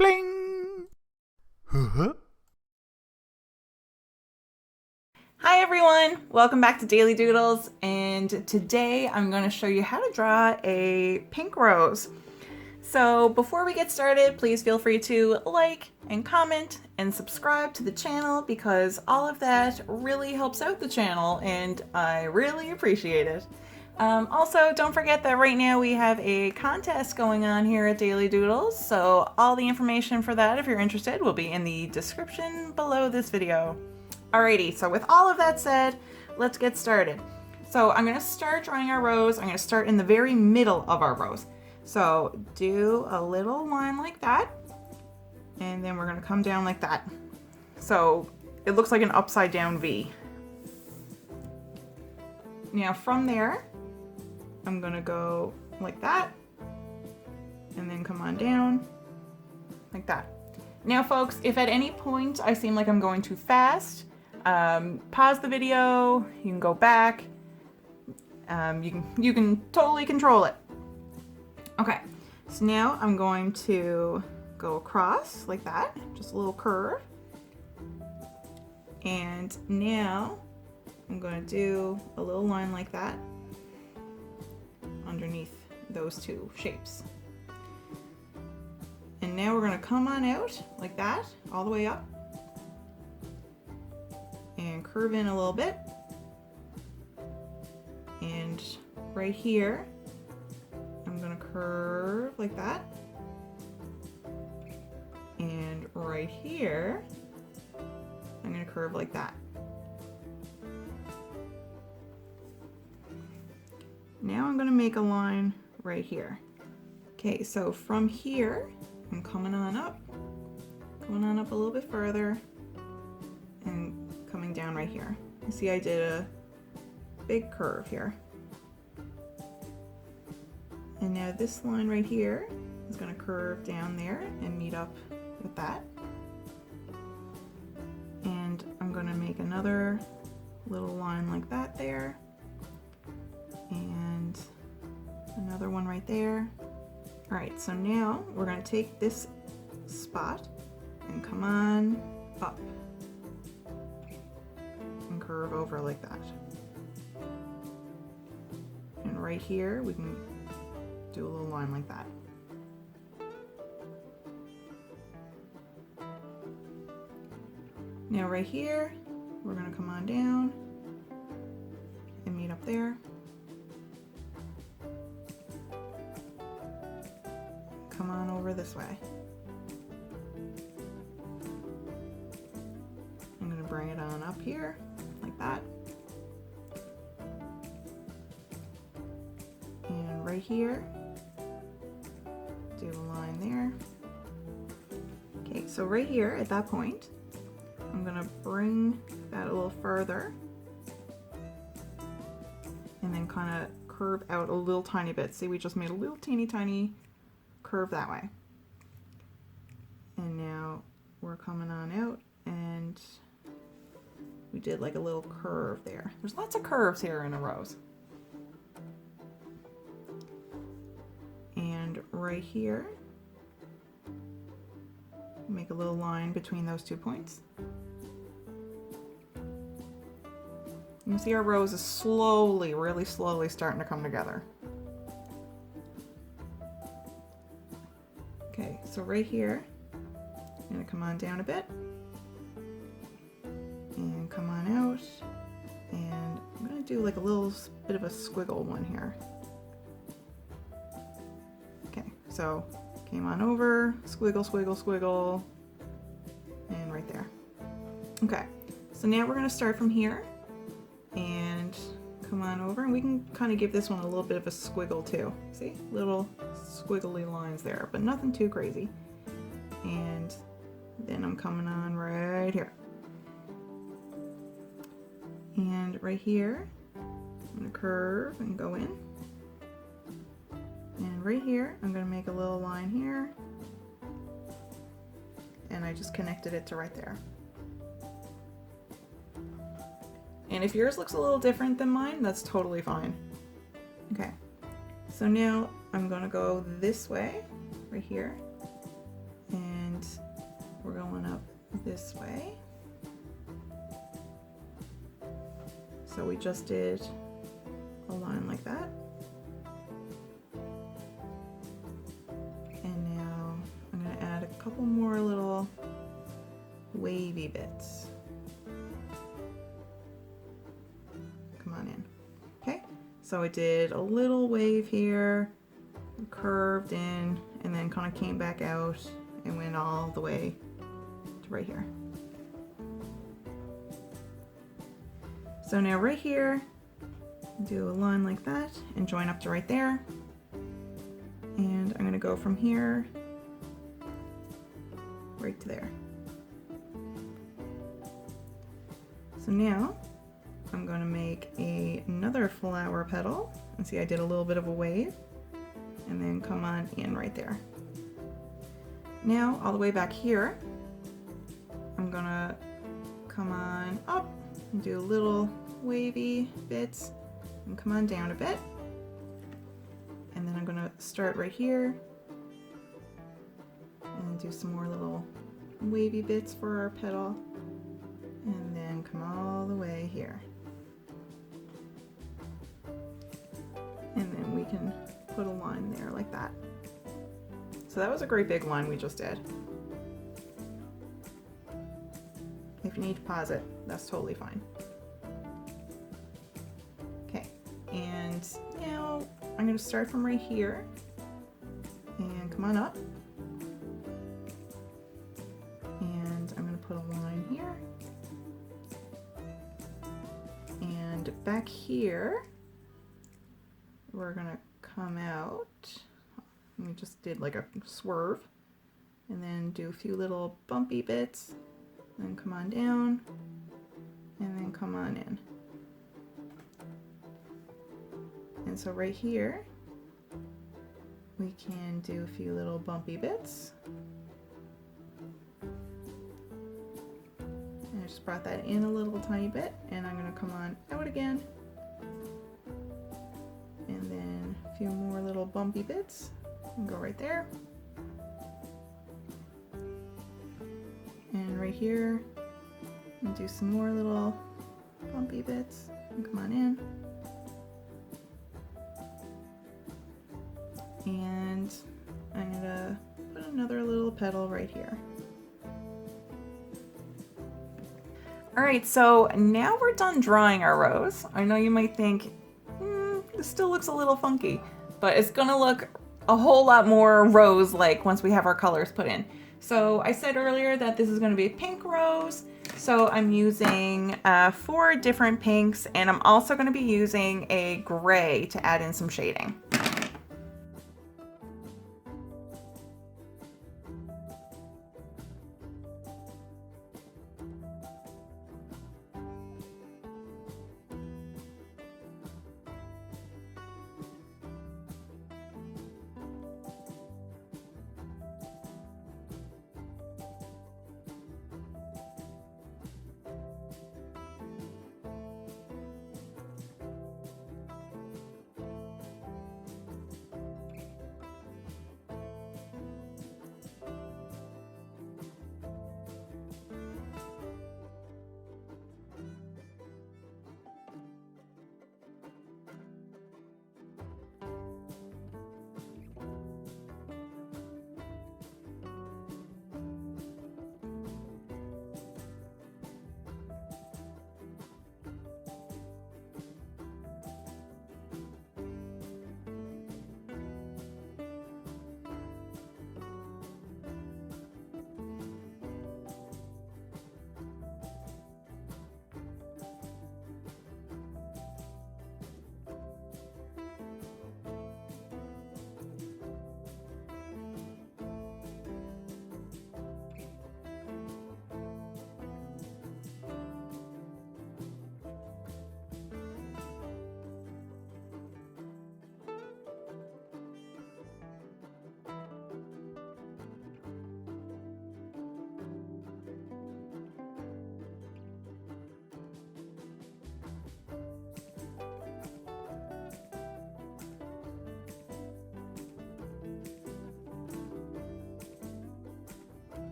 Bling! Huh? Hi everyone, welcome back to Daily Doodles, and today I'm going to show you how to draw a pink rose. So before we get started, please feel free to like and comment and subscribe to the channel because all of that really helps out the channel and I really appreciate it. Also, don't forget that right now we have a contest going on here at Daily Doodles, so all the information for that, if you're interested, will be in the description below this video. Alrighty, so with all of that said, let's get started. So I'm gonna start drawing our rose. I'm gonna start in the very middle of our rose. So do a little line like that, and then we're gonna come down like that. So it looks like an upside down V. Now from there, I'm gonna go like that, and then come on down like that. Now folks, if at any point I seem like I'm going too fast, pause the video, you can go back, you can totally control it. Okay, so now I'm going to go across like that, just a little curve. And now I'm going to do a little line like that underneath those two shapes. And now we're going to come on out like that, all the way up. And curve in a little bit. And right here, I'm going to curve like that. And right here, I'm going to curve like that. Now I'm going to make a line right here. Okay, so from here, I'm coming on up a little bit further, and coming down right here. You see I did a big curve here. And now this line right here is going to curve down there and meet up with that. And I'm going to make another little line like that there. And another one right there. All right, so now we're going to take this spot and come on up and curve over like that. And right here, we can do a little line like that. Now right here, we're going to come on down and meet up there. Come on over this way. I'm going to bring it on up here like that. And right here, do a line there. Okay, so right here at that point, I'm going to bring that a little further and then kind of curve out a little tiny bit. See, we just made a little teeny tiny curve that way. And now we're coming on out and we did like a little curve there. There's lots of curves here in a rose. And right here, make a little line between those 2 points. You can see our rose is slowly, really slowly starting to come together. Okay, so right here, I'm going to come on down a bit and come on out, and I'm going to do like a little bit of a squiggle one here. Okay, so came on over, squiggle, squiggle, squiggle, and right there. Okay, so now we're going to start from here and come on over, and we can kind of give this one a little bit of a squiggle too. See, little squiggly lines there, but nothing too crazy. And then I'm coming on right here. And right here, I'm going to curve and go in. And right here, I'm going to make a little line here. And I just connected it to right there. And if yours looks a little different than mine, that's totally fine. Okay, so now I'm going to go this way, right here, and we're going up this way. So we just did a line like that. And now I'm going to add a couple more little wavy bits. Come on in. Okay, so I did a little wave here, curved in, and then kind of came back out and went all the way to right here. So now right here, do a line like that and join up to right there. And I'm going to go from here right to there. So now I'm going to make another flower petal. And see, I did a little bit of a wave and then come on in right there. Now all the way back here, I'm going to come on up and do little wavy bits and come on down a bit. And then I'm going to start right here and do some more little wavy bits for our petal, and then come all the way here. And then we can put a line there like that. So that was a great big one we just did. If you need to pause it, that's totally fine. Okay, and now I'm going to start from right here and come on up. And I'm going to put a line here. And back here, we're going to come out. We just did like a swerve and then do a few little bumpy bits. Then come on down and then come on in. And so right here, we can do a few little bumpy bits. And I just brought that in a little tiny bit, and I'm going to come on out again. And then a few more little bumpy bits and go right there. And right here, and do some more little bumpy bits and come on in. And I'm gonna put another little petal right here. All right, so now we're done drawing our rose. I know you might think, this still looks a little funky, but it's gonna look a whole lot more rose-like once we have our colors put in. So I said earlier that this is gonna be a pink rose. So I'm using 4 different pinks, and I'm also gonna be using a gray to add in some shading.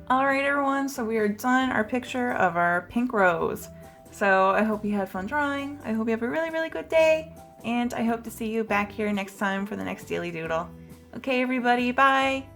Alright everyone, so we are done our picture of our pink rose. So I hope you had fun drawing, I hope you have a really good day, and I hope to see you back here next time for the next Daily Doodle. Okay everybody, bye!